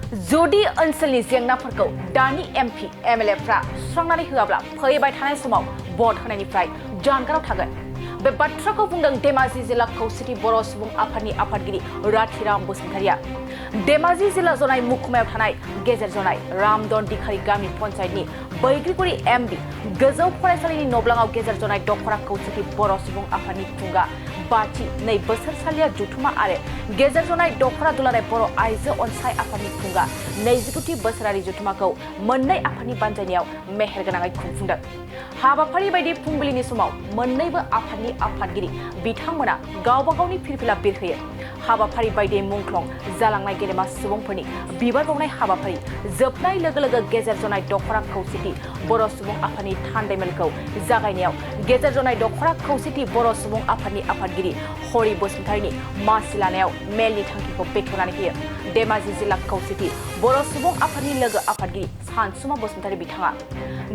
जुदि ओनसोलनि जेंनाफोरखौ दानि एमपि एमएलएफ्रा सुस्रांनानै होआब्ला फैबाय थानाय समाव भट होनायनिफ्राय जानगाराव थागोन। बे बाथ्राखौ बुंदों धेमाजि जिल्ला खौसेथि बर' सुबुं आफादनि आफादगिरि राथिराम बसुमतारिया। धेमाजि जिल्ला जनाय महकुमायाव थानाय गेजेर जनाय रामदन दिखारि गामि पन्चायतनि बैग्रिगुरि एमबि गोजौ फरायसालिनि नब्लाङाव गेजेर जनाय दखरा खौसेथि बर' सुबुं आफादनि खुंगा 5 बोसोरसालिया जुथुमा आरो गेजेर जनाय दखरा दुलाराय बर' आइजो अनसाय आफादनि खुंगा 29 बोसोरारि जुथुमाखौ मोननै आफादनि बानजायनायाव मेहेरगोनाङै खुंफुंदों। हाबाफारि बायदि फुंबिलिनि समाव मोननैबो आफादनि आफादगिरि बिथांमोना गावबा गावनि फिरफिला बिरहोयो। हाबाफारि बायदियै मुंख्लं जालांनाय गेदेमा सुबुंफोरनि बिबार बावनाय हाबाफारि जोबनाय लोगो लोगो गेजेर जनाय दखरा खौसेथि बर' सुबुं आफादनि थान्दैमेलखौ जागायनायाव गेजेर जनाय दखरा खौसेथि बर' सुबुं आफादनि आफादगिरि हरि बसुमतारिनि मासि लानायाव मेलनि थांखिखौ बेखेवनानै होयो। धेमाजि जिल्ला खौसेथि बर' सुबुं आफादनि लोगो आफादगिरि सानसुमा बसुमतारि बिथाङा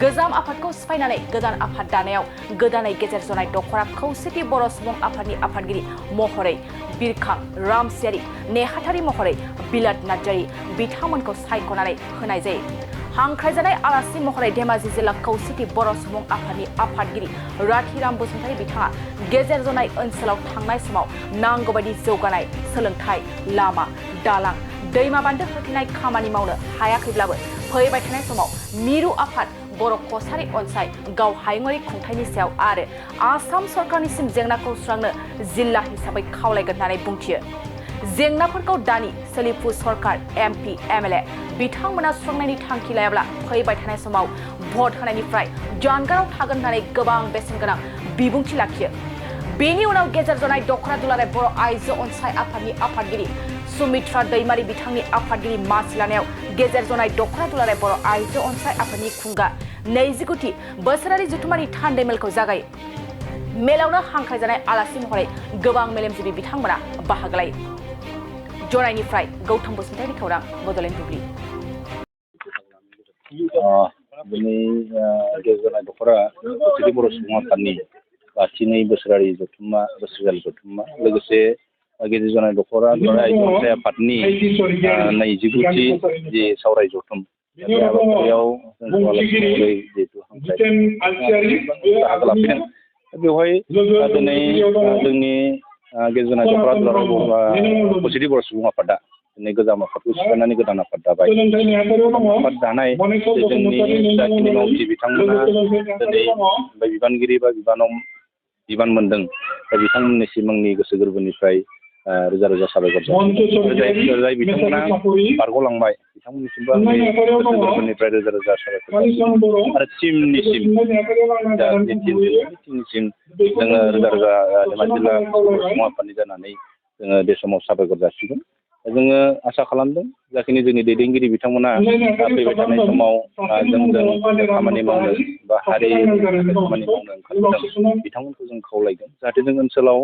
गोजाम आफादखौ सिफायनानै गोदान आफाद दानायाव गोदानै गेजेर जनाय दखरा खौसेथि बर' सुबुं आफादनि आफादगिरि महरै बिरखां रामसियारि नेहाथारि महरै बिलाद नार्जारि बिथांमोनखौ सायख'नानै होनाय जायो। हांख्रायजानाय आलासि महरै धेमाजि जिल्ला खौसेथि बर' सुबुं आफादनि आफादगिरि राथिराम बसुमतारि बिथाङा गेजेर जनाय ओनसोलाव थांनाय समाव नांगौबायदि जौगानाय सोलोंथाइ लामा दालां दैमा बान्दो होथेनाय खामानि मावनो हायाखैब्लाबो फैबाय थानाय समाव मिरु आफाद बर' कसारि अनसाय गाव हायुङारि खुंथायनि सायाव आरो आसाम सरकारनिसिम जेंनाखौ सुस्रांनो जिल्ला हिसाबै खावलायगोन होननानै बुंथियो। जेंनाफोरखौ दानि सोलिफु सरकार एमपि एमएलए बिथांमोना सुस्रांनायनि थांखि लायाब्ला फैबाय थानाय समाव भट होनायनिफ्राय जानगाराव थागोन होननानै गोबां बेसेनगोनां बिबुंथि लाखियो। बेनि उनाव गेजेर जनाय दखरा दुलाराय बर' आइजो अनसाय आफादनि आफादगिरि सुमित्रा दैमारि बिथांनि आफादगिरि मासि लानायाव गेजेर जनाय दखरा दुलाराय बर' आइजो अनसाय आफादनि खुंगा 29 बोसोरारि जुथुमानि थान्दैमेलखौ जागायो। मेलावनो हांख्रायजानाय आलासि महरै गोबां मेलेमजिबि बिथांमोना बाहागो लायो। जनायनिफ्राय गौतम बसुमतारिनि खौरां बड'लेण्ड बुब्लि। दिनै गेजेर जनाय दखरा खौसेथि बर' सुबुं आफादनि 5 बोसोरारि जथुम्मा बोसोरारि जथुम्मा लोगोसे गेजेर जनाय दखरा आइजो अनसाय आफादनि 29थि जि सावराय जथुम बे हाबाफारियाव जोंखौ आलासि महरै जिहेतु बाहागो लाफैदों। बेवहाय दिनै जोंनि गेजेर जनाय दखरा दुलाराय खौसेथि बर' सुबुं आफादा दिनै गोजाम आफादखौ सिफायनानै गोदान आफाद दाबाय। आफाद दानाय जोंनि जाखिनि मावथि बिथांमोना दिनै बिबानगिरि बा बिबान मोनदों दा बिथांमोननिसिम आंनि गोसो गोरबोनिफ्राय रोजा रोजा साबायखर जाय बिथांमोना बारग'लांबाय बिथांमोननिसिमबो आंनि गोसो गोरबोनिफ्राय रोजा रोजा साबायखर आरो टिमनिसिम जोङो रोजा रोजा धेमाजि जिल्ला सुबुं आफादनि जानानै जोङो बे समाव साबायखर जासिगोन। जोङो आसा खालामदों जाखिनि जोंनि दैदेनगिरि बिथांमोना फैबाय थानाय समाव जोंजों खामानि मावनो बा हारि खामानि मावनो ओंखारदों बिथांमोनखौ जों खावलायगोन जाहाथे जों ओनसोलाव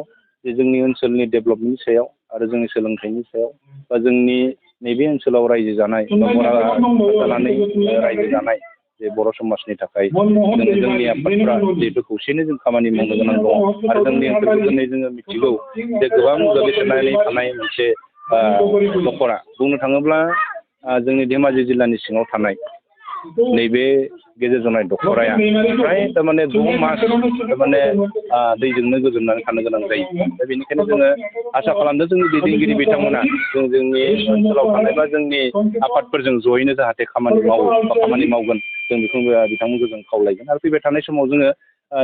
जोंनि ओनसोलनि डेभेलपमेन्टनि सायाव आरो जोंनि सोलोंथाइनि सायाव बा जोंनि नैबे ओनसोलाव रायजो जानाय जानानै रायजो जानाय जे बर' समाजनि थाखाय जोंनि आफादफ्रा जिहेतु खौसेनो जों खामानि मावनो गोनां दङ आरो जोंनि ओनसोलखौ दिनै जोङो मिथिगौ जे गोबां गोग्लैसोनानै थानाय मोनसे दखरा बुंनो थाङोब्ला जोंनि धेमाजि जिल्लानि सिङाव थानाय नैबे गेजेर जनाय दखराया फ्राय थारमाने 2 मास थारमाने दैजोंनो गोजोमनानै थानो गोनां जायो। दा बेनिखायनो जोङो आसा खालामदों जोंनि दैदेनगिरि बिथांमोना जोंनि ओनसोलाव थानाय बा जोंनि आफादफोरजों जयैनो जाहाथे खामानि मावो बा खामानि मावगोन जों बेखौ बिथांमोनखौ जों खावलायगोन आरो फैबाय थानाय समाव जोङो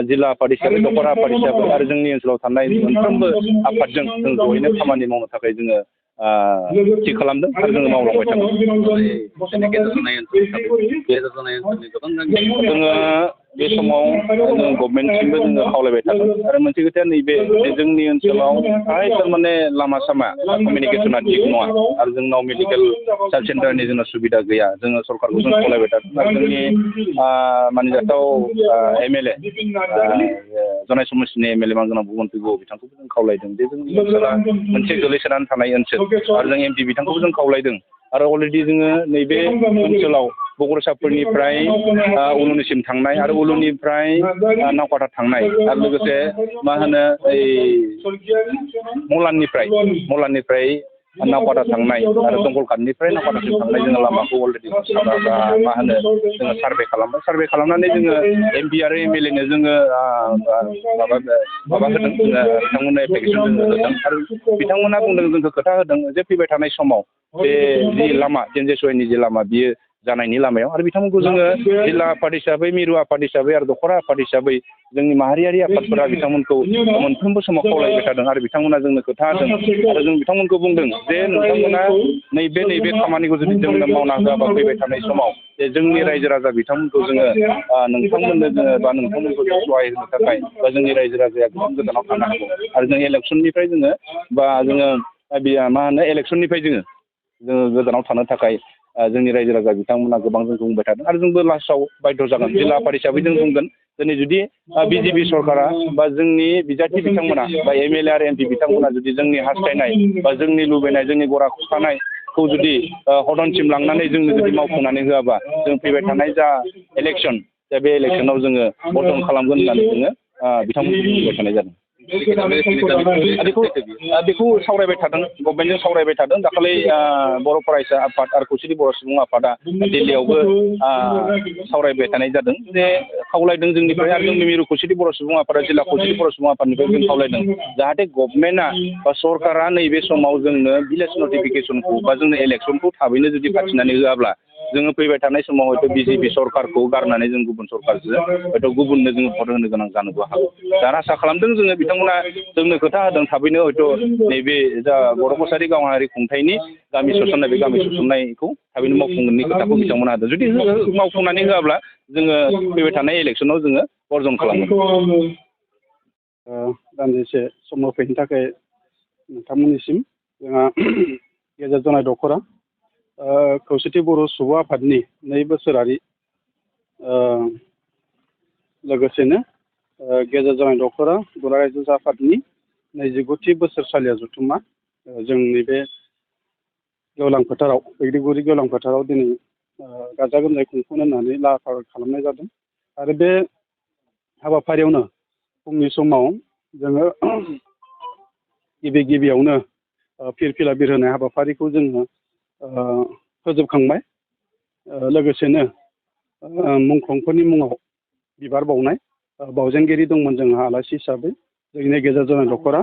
जिल्ला आफाद हिसाबै दखरा आफाद हिसाबै आरो जोंनि ओनसोलाव थानाय मोनफ्रोमबो आफादजों जों जयैनो खामानि मावनो थाखाय जोङो थि खालामदों आरो जोङो मावलांबाय थागोन। जोङो बे समाव जों गभर्नमेन्टसिमबो जोङो खावलायबाय थागोन आरो मोनसे खोथाया नैबे जोंनि ओनसोलाव फ्राय थारमाने लामा सामा कमिउनिकेसना थिग नङा आरो जोंनाव मेडिकेल साब सेन्टारनि जोंनाव सुबिदा गैया। जोङो सरकारखौ जों खावलायबाय थागोन आरो जोंनि मानिजाथाव एमएलए जनाय समस्टिनि एमएलए मानगोनां भुबन पेगु बिथांखौबो जों खावलायदों जे जोंनि ओनसोला मोनसे गोलैसोनानै थानाय ओनसोल आरो जों एमपि बिथांखौबो जों खावलायदों आरो अलरेडि जोङो नैबे ओनसोलाव बगरसाफोरनिफ्राय उलुनिसिम थांनाय आरो उलुनिफ्राय नावकाटा थांनाय आरो लोगोसे मा होनो मलाननिफ्राय नावकाटा थांनाय आरो दंगलकाटनिफ्राय नावकाटासिम थांनाय जोङो लामाखौ अलरेडि मा होनो जोङो सार्भे खालामबाय सार्भे खालामनानै जोङो MP आरो MLA नो जोङो माबा होदों जोङो बिथांमोननो एप्लिकेसन जोङो होदों आरो बिथांमोना बुंदों जोंखौ खोथा होदों जे फैबाय थानाय समाव बे जि लामा जेनजेसवाइनि जि लामा बियो जानायनि लामायाव आरो बिथांमोनखौ जोङो जिल्ला आफाद हिसाबै मिरु आफाद हिसाबै आरो दखरा आफाद हिसाबै जोंनि माहारियारि आफादफोरा बिथांमोनखौ मोनफ्रोमबो समाव खावलायबाय थादों आरो बिथांमोना जोंनो खोथा होदों आरो जों बिथांमोनखौ बुंदों जे नोंथांमोना नैबे खामानिखौ जुदि जोंनो मावना होआबा फैबाय थानाय समाव जे जोंनि रायजो राजा बिथांमोनखौ जोङो नोंथांमोननो जोङो बा नोंथांमोनखौ जों सहाय होनो थाखाय बा जोंनि रायजो राजाया गोबां गोजानाव थानो हागौ आरो जों इलेक्सननिफ्राय जोङो बा जोङो मा होनो इलेक्सननिफ्राय जोङो गोजानाव थानो थाखाय जोंनि रायजो राजा बिथांमोना गोबां जोंखौ बुंबाय थादों आरो जोंबो लास्टआव बाध्य जागोन जिल्ला आफाद हिसाबै जों बुंगोन दिनै जुदि BJP सरकारा बा जोंनि बिजाथि बिथांमोना बा MLA आरो MP बिथांमोना जुदि जोंनि हास्थायनाय बा जोंनि लुबैनाय जोंनि गरा खुरखानायखौ जुदि हदनसिम लांनानै जोंनो जुदि मावफुंनानै होआबा जों फैबाय थानाय जा इलेक्सन दा बे इलेक्सनाव जोङो बर्जन खालामगोन होननानै जोङो बिथांमोनखौ बुंबाय थानाय जादों बेखौ सावरायबाय थादों गभर्नमेन्टजों सावरायबाय थादों दाखालि बर' फरायसा आफाद आरो खौसेथि बर' सुबुं आफादा दिल्लीयावबो सावरायबाय थानाय जादों जे खावलायदों जोंनिफ्राय आरो जोंनि मिरु खौसेथि बर' सुबुं आफादा जिल्ला खौसेथि बर' सुबुं आफादनिफ्राय जों खावलायदों जाहाथे गभर्नमेन्टआ बा सरकारा नैबे समाव जोंनो भिलेज नटिफिकेसनखौ बा जोंनो इलेक्सनखौ थाबैनो जुदि फाथिनानै होआब्ला जोङो फैबाय थानाय समाव हयथ' BJP सरकारखौ गारनानै जों गुबुन सरकारजों हयथ' गुबुननो जोङो भट होनो गोनां जानोबो हागौ दा आसा खालामदों जोङो बिथांमोना जोंनो खोथा होदों थाबैनो हयथ' नैबे जा बर' कसारि गावारि खुंथायनि गामि सोसननाय बे गामि सोसननायखौ थाबैनो मावफुंगोननि खोथाखौ बिथांमोना होदों जुदि मावफुंनानै होआब्ला जोङो फैबाय थानाय इलेक्सनाव जोङो बर्जन खालामगोन दान्दिसे सम होफैनो थाखाय नोंथांमोननिसिम जोंहा गेजेर जनाय दखरा खौसेथि बर' सुबुं आफादनि 2 बोसोरारि लोगोसेनो गेजेर जनाय दखरा दुलाराय रायजो आफादनि 29थि बोसोरसालिया जथुम्मा जोंनि बे गेवलां फोथाराव बैग्रिगुरि गेवलां फोथाराव दिनै गाजा गोमजायै खुंफुंनो होननानै लाहार फाहार खालामनाय जादों आरो बे हाबाफारियावनो फुंनि समाव जोङो गिबियावनो फिरफिला बिरहोनाय हाबाफारिखौ जोङो फोजोबखांबाय लोगोसेनो मुंख्लंफोरनि मुङाव बिबार बावनाय बावजेनगिरि दंमोन जोंहा आलासि हिसाबै जोंनि गेजेर जनाय दखरा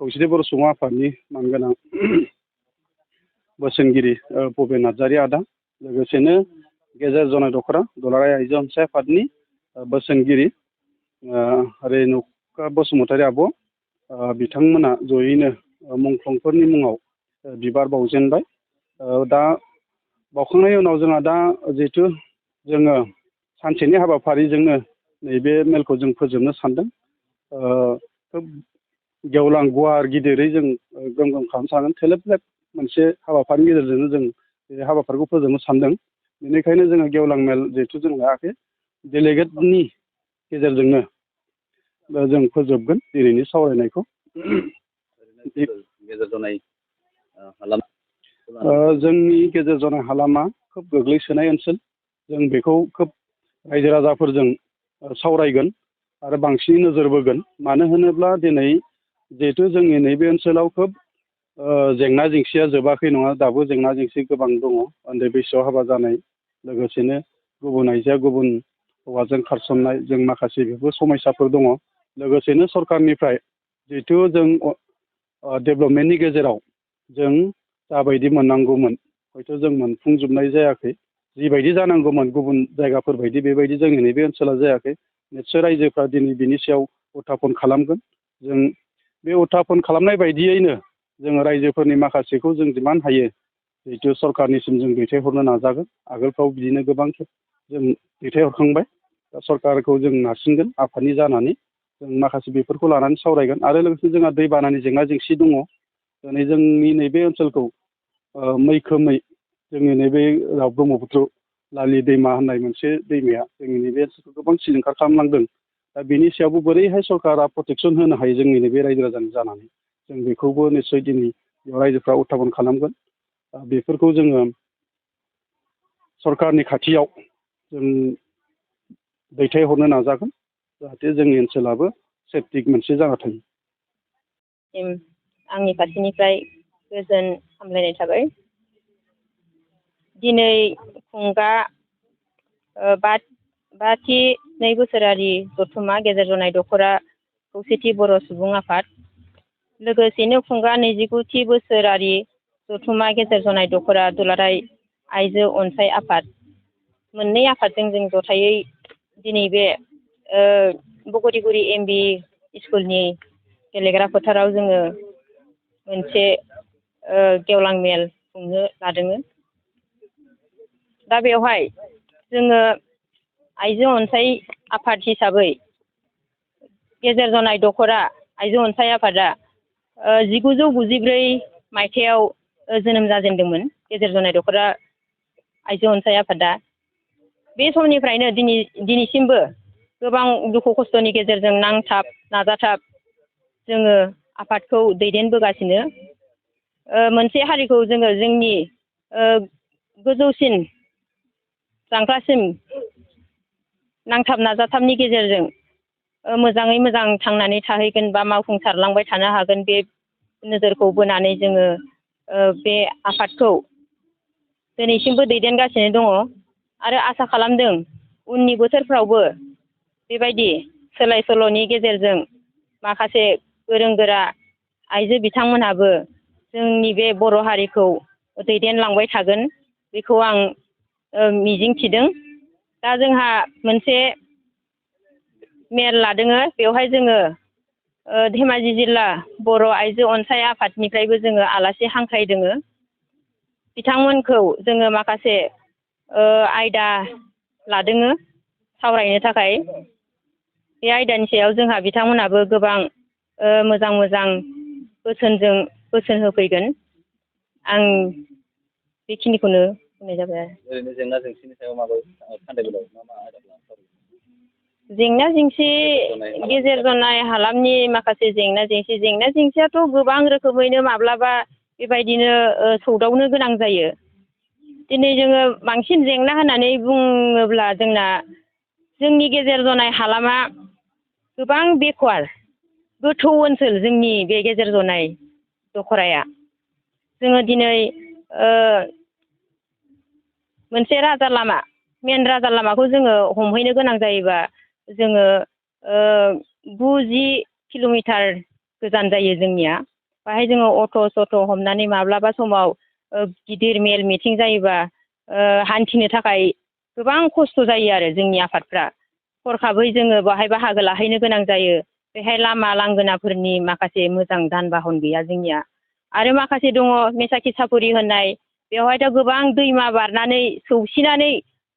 खौसेथि बर' सुबुं आफादनि मानगोनां बोसोनगिरि भबेन नार्जारि आदा लोगोसेनो गेजेर जनाय दखरा दुलाराय आइजो अनसाय आफादनि बोसोनगिरि रेनुका बसुमतारी आब' बिथांमोना जयैनो मुंख्लंफोरनि मुङाव बिबार बावजेनबाय दा बावखांनायनि उनाव जोंहा दा जिहेथु जोङो सानसेनि हाबाफारिजोंनो नैबे मेलखौ जों फोजोबनो सानदों खोब गेवलां गुवार गिदिरै जों गोम खालामनो सानदों थेलेब लेब मोनसे हाबाफारिनि गेजेरजोंनो जों बे हाबाफारिखौ फोजोबनो सानदों बेनिखायनो जोङो गेवलां मेल जिहेथु जों लायाखै डेलिगेटनि गेजेरजोंनो जों फोजोबगोन दिनैनि सावरायनायखौ गेजेर जनाय हालाम जोंनि गेजेर जनाय हालामा खोब गोग्लैसोनाय ओनसोल जों बेखौ खोब रायजो राजाफोरजों सावरायगोन आरो बांसिनै नोजोर बोगोन मानो होनोब्ला दिनै जिहेथु जोंनि नैबे ओनसोलाव खोब जेंना जेंसिया जोबाखै नङा दाबो जेंना जेंसि गोबां दङ उन्दै बैसोआव हाबा जानाय लोगोसेनो गुबुन आइजोआ गुबुन हौवाजों खारसननाय जों माखासे बेफोर समस्याफोर दङ लोगोसेनो सरकारनिफ्राय जिहेथु जों डेभेलपमेन्टनि गेजेराव जों जाबायदि मोननांगौमोन हयथ' जों मोनफुंजोबनाय जायाखै जिबायदि जानांगौमोन गुबुन जायगाफोर बायदि बेबायदि जोंनि नैबे ओनसोला जायाखै निस्सय रायजोफ्रा दिनै बिनि सायाव उत्थापन खालामगोन जों बे उत्थापन खालामनाय बायदियैनो जोङो रायजोफोरनि माखासेखौ जों जिमान हायो जिहेतु सरकारनिसिम जों दैथायहरनो नाजागोन आगोलफ्राव बिदिनो गोबां खेब जों दैथायहरखांबाय दा सरकारखौ जों नारसिनगोन आफादनि जानानै जों माखासे बेफोरखौ लानानै सावरायगोन आरो लोगोसे जोंहा दैबानानि जेंना जेंसि दङ दिनै जोंनि नैबे ओनसोलखौ मैखोमै जोंनि नैबे ब्रह्मपुत्र लालि दैमा होननाय मोनसे दैमाया जोंनि नैबे ओनसोलखौ गोबां सिलिंखार खालामलांदों दा बेनि सायावबो बोरैहाय सरकारा प्रटेकसन होनो हायो जोंनि नैबे रायजो राजानि जानानै जों बेखौबो निस्सय दिनै बेयाव रायजोफ्रा उत्थापन खालामगोन बेफोरखौ जोङो सरकारनि खाथियाव जों दैथायहरनो नाजागोन जाहाथे जोंनि ओनसोलाबो सेफटि मोनसे जाना थायो आंनि फारसेनिफ्राय गोजोन हामलायनाय थाबाय। दिनै खुंगा बाथि 2 बोसोरारि जथुम्मा गेजेर जनाय दख'रा खौसेथि बर' सुबुं आफाद लोगोसेनो खुंगा 29थि बोसोरारि जथुम्मा गेजेर जनाय दख'रा दुलाराय आइजो अनसाय आफाद मोननै आफादजों जों जथायै दिनै बे बगरिगुरि MB स्कुलनि गेलेग्रा फोथाराव जोङो मोनसे गेवलां मेल खुंनो लादों। दा बेवहाय जोङो आइजो अनसाय आफाद हिसाबै गेजेर जनाय दख'रा आइजो अनसाय आफादा 1994 मायथाइयाव जोनोम जाजेनदोंमोन। गेजेर जनाय दख'रा आइजो अनसाय आफादा बे समनिफ्रायनो दिनैसिमबो गोबां दुखु खस्थ'नि गेजेरजों नांथाब नाजाथाब जोङो आफादखौ दैदेनबोगासिनो। मोनसे हारिखौ जोङो जोंनि गोजौसिन जांख्लासिम नांथाब नाजाथाबनि गेजेरजों मोजाङै मोजां थांनानै थाहैगोन बा मावफुंसारलांबाय थानो हागोन बे नोजोरखौ बोनानै जोङो बे आफादखौ दिनैसिमबो दैदेनगासिनो दङ आरो आसा खालामदों उननि बोथोरफ्रावबो बेबायदि सोलाय सोल'नि गेजेरजों माखासे गोरों गोरा आइजो बिथांमोनहाबो जोंनि बे बर' हारिखौ दैदेनलांबाय थागोन बेखौ आं मिजिं थिदों। दा जोंहा मोनसे मेल लादों। बेवहाय जोङो धेमाजि जिल्ला बर' आइजो अनसाय आफादनिफ्रायबो जोङो आलासि हांख्रायदों। बिथांमोनखौ जोङो माखासे आयदा लादों सावरायनो थाखाय। बे आयदानि सायाव जोंहा बिथांमोनाबो गोबां मोजां मोजां बोसोन होफैगोन। आं बेखिनिखौनो बुंनाय जाबाय आरो। ओरैनो जेंना जेंसिनि सायाव माबायदि सानदायबोदों मा आयदाखौ लानानै? जेंना जेंसि गेजेर जनाय हालामनि माखासे जेंना जेंसियाथ' गोबां रोखोमैनो माब्लाबा बेबायदिनो सौदावनो गोनां जायो। दिनै जोङो बांसिन जेंना होननानै बुङोब्ला जोंनि गेजेर जनाय हालामा गोबां बेकवार्ड गोथौ ओनसोल। जोंनि बे गेजेर जनाय दख'राया जोङो दिनै मोनसे राजा लामा मेन राजा लामाखौ जोङो हमहैनो गोनां जायोबा जोङो 9-10 किल'मिटार गोजान जायो जोंनिया। बाहाय जोङो अट' सट' हमनानै माब्लाबा समाव गिदिर मेल मिटिं जायोबा हान्थिनो थाखाय गोबां खस्थ' जायो आरो जोंनि आफादफ्रा। हरखाबै जोङो बाहाय बाहागो लाहैनो गोनां जायो। बेहाय लामा लांगोनाफोरनि माखासे मोजां दान बाहन गैया जोंनिया। आरो माखासे दङ मेसाखि सापुरि होननाय, बेवहायथ' गोबां दैमा बारनानै सौसिनानै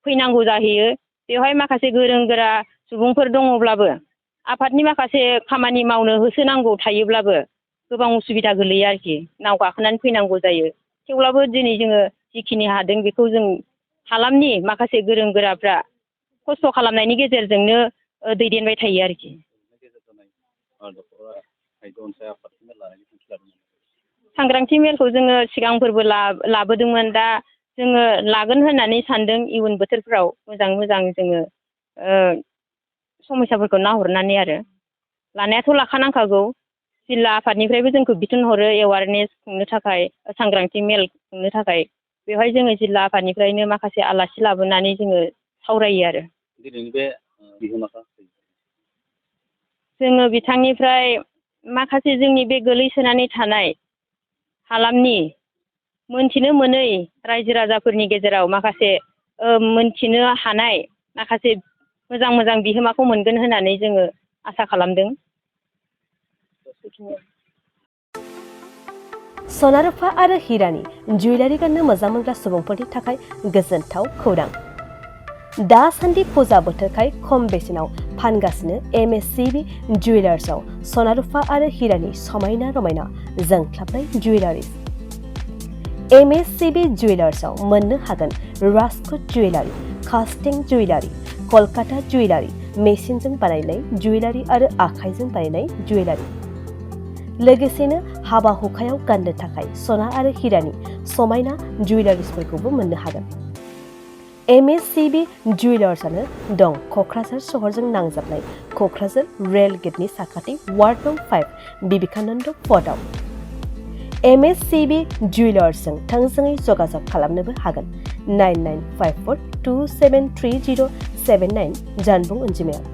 फैनांगौ जाहैयो। बेवहाय माखासे गोरों गोरा सुबुंफोर दङब्लाबो आफादनि माखासे खामानि मावनो होसोनांगौ थायोब्लाबो गोबां उसुबिदा गोलैयो आरोखि। नाव गाखोनानै फैनांगौ जायो। थेवब्लाबो दिनै जोङो जिखिनि हादों बेखौ जों हालामनि माखासे गोरों गोराफ्रा खस्थ' खालामनायनि गेजेरजोंनो दैदेनबाय थायो आरोखि। सांग्रांथि मेलखौ जोङो सिगांफोरबो लाबोदोंमोन। दा जोङो लागोन होननानै सानदों इयुन बोथोरफ्राव मोजां जोङो समस्याफोरखौ नाहरनानै आरो। लानायाथ' लाखानांखागौ। जिल्ला आफादनिफ्रायबो जोंखौ बिथोन हरो एवारनेस खुंनो थाखाय, सांग्रांथि मेल खुंनो थाखाय। बेवहाय जोङो जिल्ला आफादनिफ्रायनो माखासे आलासि लाबोनानै जोङो सावरायो आरो। दिनैनि बे बिहोमाखौ जोङो बिथांनिफ्राय माखासे जोंनि बे गोलैसोनानै थानाय हालामनि मोनथिनो मोनै रायजो राजाफोरनि गेजेराव माखासे मोनथिनो हानाय माखासे मोजां बिहोमाखौ मोनगोन होननानै जोङो आसा खालामदों। सना रुफा आरो हिरानि जुवेलारि गाननो मोजां मोनग्रा सुबुंफोरनि थाखाय गोजोनथाव खौरां। दासान्दि फुजा बोथोरखाय खम बेसेनाव फानगासिनो MSCB जुवेलार्सआव सना रुफा आरो हिरानि समायना रमायना जोंख्लाबनाय जुवेलारिस। MSCB जुवेलार्सआव मोननो हागोन राजकोट जुवेलारि, कास्टिं जुवेलारि, कलकाता जुवेलारि, मेसिनजों बानायनाय जुवेलारि आरो आखाइजों बानायनाय जुवेलारि। लोगोसेनो हाबा हुखायाव गाननो थाखाय सना आरो हिरानि समायना जुवेलारिसफोरखौबो मोननो हागोन। MSCB जुवेलार्सआनो दं क'क्राझार सहरजों नांजाबनाय क'क्राझार रेल गेटनि साखाथि वार्ड नं 5 बिबेकानन्द पथआव। MSCB जुवेलार्सजों थोंजोङै जगाजग खालामनोबो हागोन 9954273079 जानबुं अनजिमायाव।